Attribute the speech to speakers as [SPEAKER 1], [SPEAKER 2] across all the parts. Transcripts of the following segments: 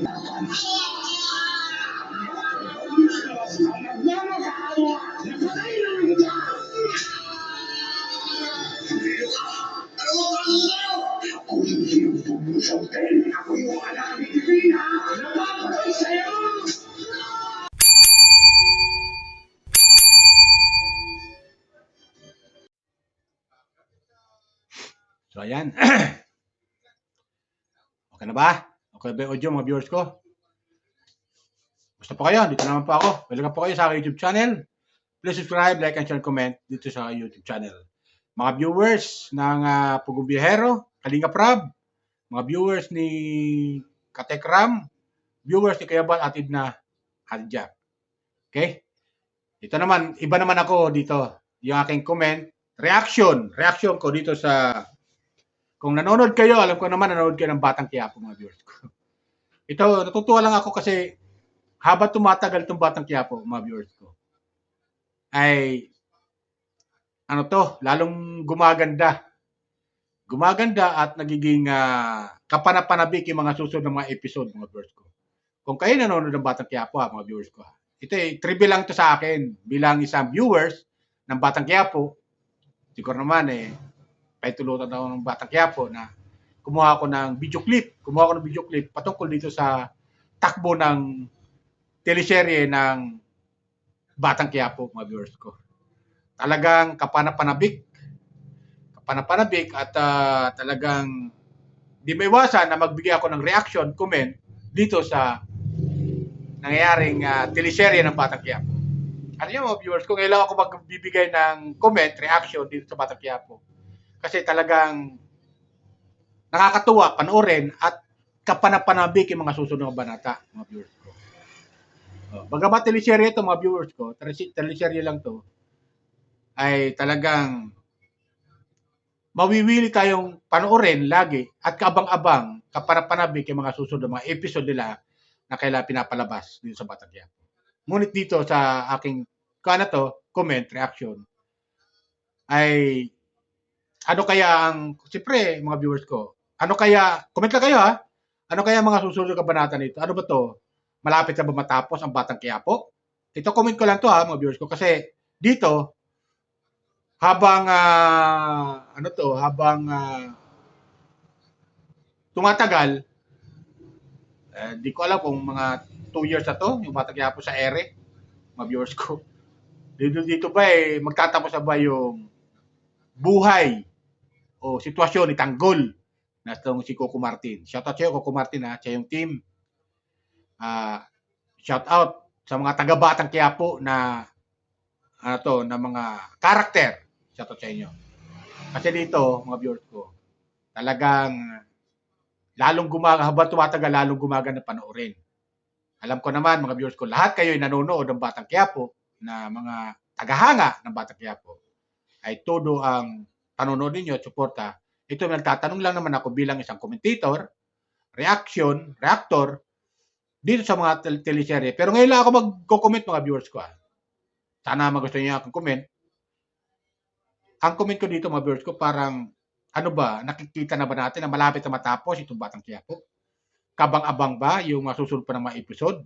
[SPEAKER 1] So, ayan. Okay na ba? Okay ba yung audio, mga viewers ko? Gusto po kayo? Dito naman po ako. Welcome po kayo sa aking YouTube channel. Please subscribe, like, and share, comment dito sa YouTube channel. Mga viewers ng Pugong Biyahero, Kalinga Prab, mga viewers ni Katekram, viewers ni Kayabal Atid na Hadja. Okay? Ito naman, iba naman ako dito. Yung aking comment, reaction ko dito sa, kung nanonood kayo, alam ko naman nanonood kayo ng Batang Quiapo, mga viewers ko. Ito, natutuwa lang ako kasi habang tumatagal itong Batang Quiapo, mga viewers ko, ay ano to, lalong gumaganda. Gumaganda at nagiging kapanapanabik yung mga susunod ng mga episode, mga viewers ko. Kung kayo nanonood ng Batang Quiapo, mga viewers ko, ito trivia lang to sa akin bilang isang viewers ng Batang Quiapo. Siguro naman paitulutan ako ng Batang Quiapo na kumuha ako ng video clip patungkol dito sa takbo ng teleserye ng Batang Quiapo, mga viewers ko. Talagang kapanapanabik at talagang di maiwasan na magbigay ako ng reaction, comment dito sa nangyayaring teleserye ng Batang Quiapo. Ano yung mga viewers ko, ngayon lang ako magbibigay ng comment, reaction dito sa Batang Quiapo. Kasi talagang nakakatuwa panoorin at kapanapanabik yung mga susunod na banata, mga viewers ko. Bagamat teleserye ito, mga viewers ko, teleserye lang to, ay talagang mawiwili tayong panoorin lagi at kaabang-abang, kapanapanabik yung mga susunod na mga episode nila na kailangan pinapalabas dito sa Batang Quiapo. Ngunit dito sa aking comment, reaction, ay ano kaya ang, siyempre mga viewers ko, ano kaya, comment lang kayo ano kaya mga susunod na kabanata nito? Ano ba to? Malapit na ba matapos ang Batang Quiapo? Ito comment ko lang to mga viewers ko, kasi dito, habang tumatagal, di ko alam kung mga 2 years na to, yung Batang Quiapo sa ere, mga viewers ko. Dito ba magtatapos na ba yung buhay o sitwasyon ni Tanggol na itong si Coco Martin. Shout out sa'yo, Coco Martin, siya yung team. Shout out sa mga taga-Batang Quiapo na na mga karakter. Shout out sa inyo. Kasi dito, mga viewers ko, talagang habang tumatagal, lalong gumaganda panoorin. Alam ko naman, mga viewers ko, lahat kayo ay nanonood ng Batang Quiapo na mga tagahanga ng Batang Quiapo ay todo ang panonood ninyo at suporta. Ito, nagtatanong lang naman ako bilang isang commentator, reactor, dito sa mga teleserye. Pero ngayon lang ako magko-comment, mga viewers ko. Sana magustuhan niyo akong comment. Ang comment ko dito, mga viewers ko, parang, ano ba, nakikita na ba natin na malapit na matapos itong Batang Quiapo? Kabang-abang ba yung masusunod pa ng mga episode?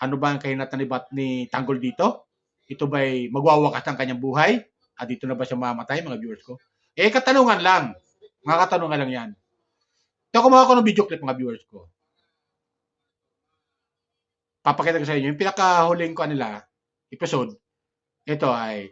[SPEAKER 1] Ano ba ang kahinatan ni Tanggol dito? Ito ba'y magwawakas ng kanyang buhay? At dito na ba siya mamatay, mga viewers ko? Katanungan lang. Mga katanungan lang yan. Ito, kumuha ko ng video clip, mga viewers ko. Papakita ko sa inyo. Yung pinakahuling ko nila, episode, ito ay,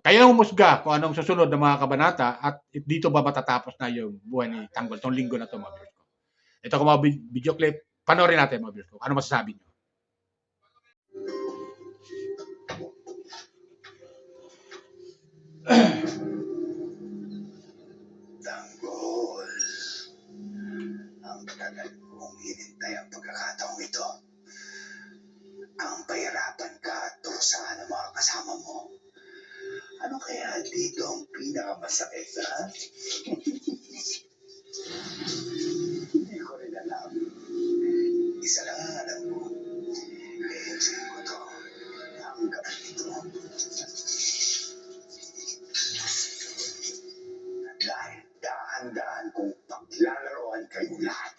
[SPEAKER 1] kayo ang humusga kung anong susunod ng mga kabanata at dito ba matatapos na yung buhay ni Tanggol itong linggo na to, mga viewers ko. Ito, kumuha video clip. Panoorin natin, mga viewers ko. Ano masasabi nyo?
[SPEAKER 2] Tanggol, ang tagal kong hinintay ang pagkakataong ito. Ang pahirapan ka at turusahan ng mga kasama mo. Ano kaya dito ang pinakamasakit, ha? Hindi ko rin alam. Isa lang ang alam ko. Kaya ko to hanggang ito. Dahil dahan-dahan kong paglalaroan kayo lahat.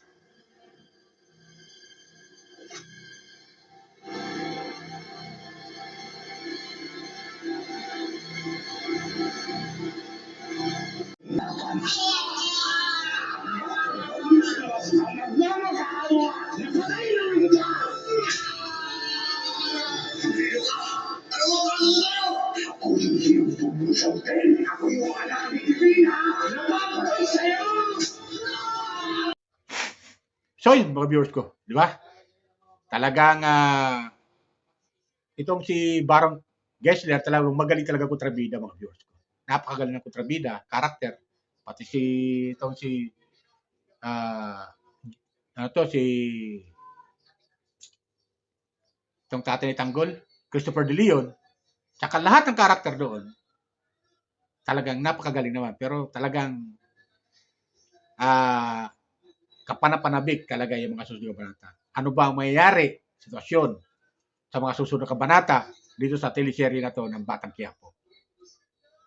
[SPEAKER 1] So yun, mga viewers ko, di ba? Talagang itong si Baron Gessler talagang magaling talaga kontrabida, mga viewers ko. Napakagaling ng kontrabida, karakter. Pati ah si itong tatay ni Tanggol, Christopher De Leon, tsaka lahat ng karakter doon, talagang napakagaling naman. Pero talagang kapanapanabik talaga yung mga susunod na kabanata. Ano ba ang mayayari, sitwasyon, sa mga susunod na kabanata dito sa teleserye na to ng Batang Quiapo.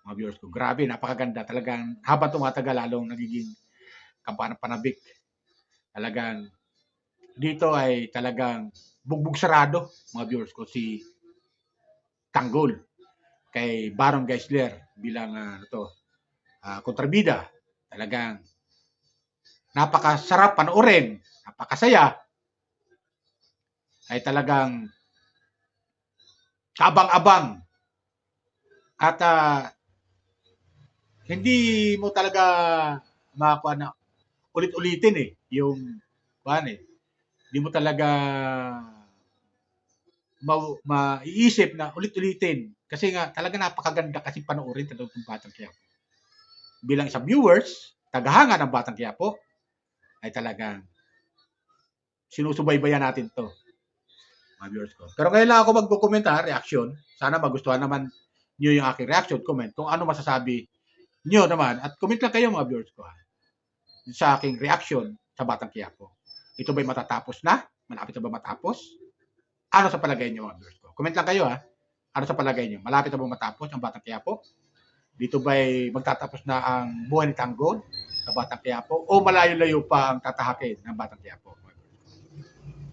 [SPEAKER 1] Mga viewers ko, grabe, napakaganda. Talagang habang tumatagal, lalong nagiging kapanapanabik. Talagang dito ay talagang bugbog sarado, mga viewers ko, si Tanggol kay Baron Geisler bilang kontrabida. Talagang napakasarap panoorin, napakasaya, ay talagang kabang-abang at hindi mo talaga makakuha na ulit-ulitin yung hindi mo talaga maiisip na ulit-ulitin kasi nga talaga napakaganda kasi panoorin talaga ng Batang Quiapo. Bilang isang viewers, tagahanga ng Batang Quiapo, ay talagang sinusubaybayan natin to, mga viewers ko. Pero ngayon lang ako magkukomenta, reaction. Sana magustuhan naman nyo yung aking reaction, comment kung ano masasabi nyo naman. At comment lang kayo, mga viewers ko, sa aking reaction sa Batang Quiapo. Ito ba'y matatapos na? Malapit na ba matapos? Ano sa palagay nyo, mga viewers ko? Comment lang kayo, Ano sa palagay nyo? Malapit na ba matapos ang Batang Quiapo? Dito ba'y magtatapos na ang buhay ni Tanggol sa Batang Quiapo? O malayo-layo pa ang tatahakin ng Batang Quiapo?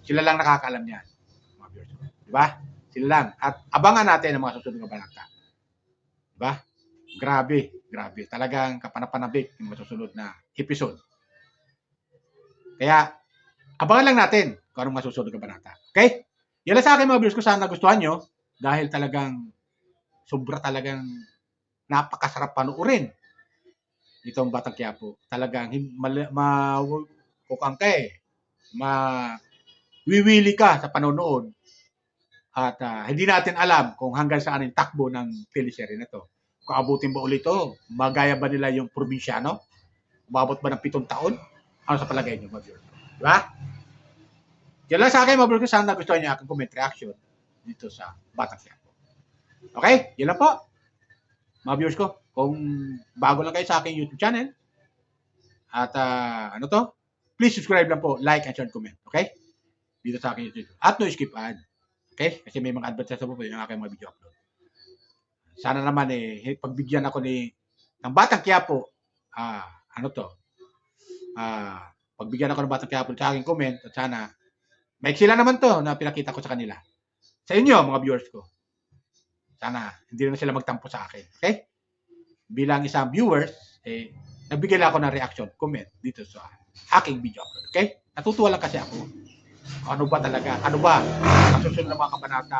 [SPEAKER 1] Sila lang nakakaalam niyan, mga viewers ko. Diba? Sila lang. At abangan natin ang mga susunod na banata. Diba? Grabe. Talagang kapanapanabik yung masusunod na episode. Kaya, abangan lang natin kung anong masusunod na banata. Okay? Yan lang sa akin, mga viewers ko. Sana nagustuhan nyo. Dahil talagang sobra talagang napakasarap panoorin itong Batang Quiapo. Talagang kukang ka wiwili ka sa panonood at hindi natin alam kung hanggang saan ang takbo ng teleserye na to. Kung abutin ba ulit ito, magaya ba nila yung probinsyano? Umabot ba ng 7 taon? Ano sa palagay nyo, mga viewers? Diba? Yan lang sa akin, mga viewers. Sana nagustuhan niyo aking comment reaction dito sa Batang Quiapo. Okay? Yan lang po. Mga viewers ko, kung bago lang kayo sa aking YouTube channel, at please subscribe lang po, like, and share, comment. Okay? Dito sa aking YouTube. At no skip ad. Okay? Kasi may mga advertisement po yung aking mga video upload. Sana naman pagbigyan ako ng Batang Quiapo, pagbigyan ako ng Batang Quiapo sa aking comment at sana maiksi lang naman to na pinakita ko sa kanila. Sa inyo, mga viewers ko. Sana hindi na sila magtampo sa akin. Okay? Bilang isang viewers, nagbigay lang ako ng reaction, comment dito sa aking video upload. Okay? Natutuwa lang kasi ako. Ano ba talaga? Ano ba? Kasusunod ng mga kabanata.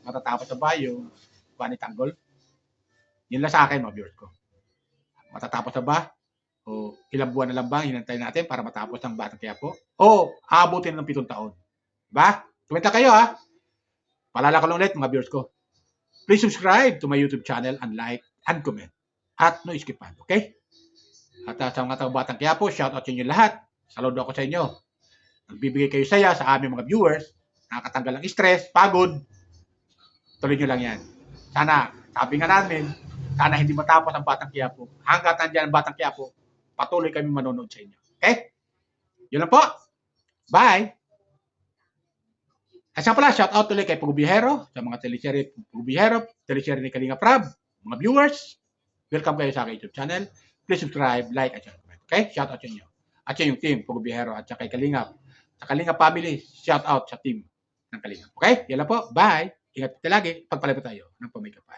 [SPEAKER 1] Matatapos na ba yung ni Tanggol? Yun lang sa akin, mga viewers ko. Matatapos na ba? O ilang buwan na lang ba hinantay natin para matapos ang Batang Quiapo? O aabutin ng 7 taon? Diba? Kumenta kayo, Paalala ko lang ulit, mga viewers ko. Please subscribe to my YouTube channel and like and comment. At no skip ad, okay? At sa mga taong Batang Quiapo, shout out sa inyo lahat. Saludo ako sa inyo. Nagbibigay kayo saya sa aming mga viewers. Nakakatanggal ng stress, pagod. Tuloy nyo lang yan. Sana, sabi nga namin, sana hindi matapos ang Batang Quiapo. Hanggat nandiyan ang Batang Quiapo, patuloy kami manonood sa inyo. Okay? Yun lang po. Bye! At sa pala, shout out tuloy kay Pugubihero, sa mga teleserye Pugubihero, teleserye ni Kalinga Prab, mga viewers, welcome kayo sa aking YouTube channel. Please subscribe, like, at share, comment. Okay? Shout out sa inyo. At sa yung team, Pugubihero, at sa kay Kalinga. Sa Kalinga family, shout out sa team ng Kalinga. Okay? Yan lang po. Bye! Ingat po lagi. Pagpalay po tayo ng pamikapan.